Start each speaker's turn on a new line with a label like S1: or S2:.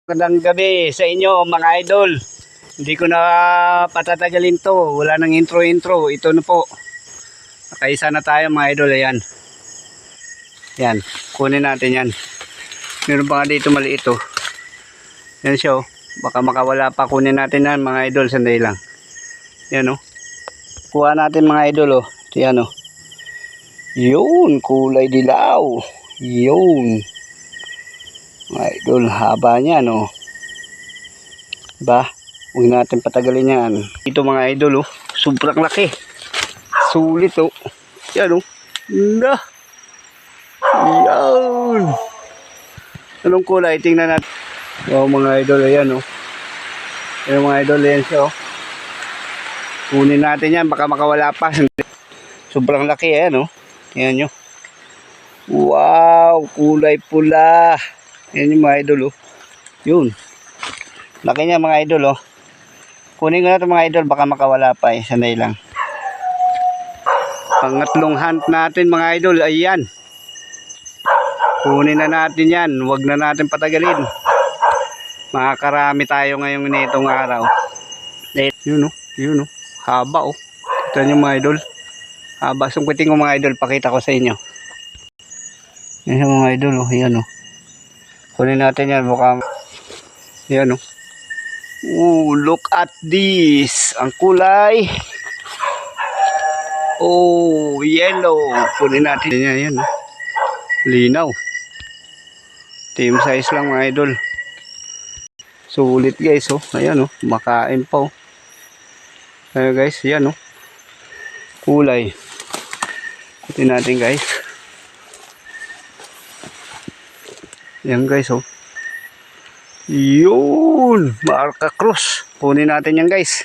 S1: Magandang gabi sa inyo mga idol. Hindi ko na patatagalin to. Wala nang intro. Ito na po. Nakaisa na tayo mga idol. Ayan. Yan. Kunin natin yan. Meron pa nga dito maliit oh. Yan siya oh. Baka makawala pa. Kunin natin yan mga idol. Sandali lang. Yan oh. Kuha natin mga idol oh. Yan oh. Yun. Kulay dilaw. Yun. Mga idol, haba niya no. Ba, huwag natin patagalin yan. Ito mga idol oh, sobrang laki. Sulit oh. Yan oh. Na. Yan. Anong kulay? Tingnan natin. Oh mga idol, ayan oh. Ayan mga idol, ayan siya oh. Kunin natin yan, baka makawala pa. Sobrang laki ayan oh. Ayan nyo. Wow, kulay pula. Yan yung mga idol oh. Yun. Laki niya mga idol oh. Kunin ko na ito mga idol. Baka makawala pa eh. Sanay lang. Pangatlong hunt natin mga idol. Ayan. Kunin na natin yan. Huwag na natin patagalin. Makakarami tayo ngayong nitong araw. Yun oh. Yun oh. Haba oh. Ito yung mga idol. Haba. Sungkitin ko mga idol. Pakita ko sa inyo. Yan yung mga idol oh. Yan oh. Kunin natin yan, baka yan o. Look at this. Ang kulay. Oh, yellow. Kunin natin yan, yan o. Linaw. Team size lang mga idol. Sulit guys oh. Ayan o, makain pa o. Ayan guys, yan o. Kulay. Kunin natin guys. Yan guys oh. Yun, marka cross. Kunin natin yan guys.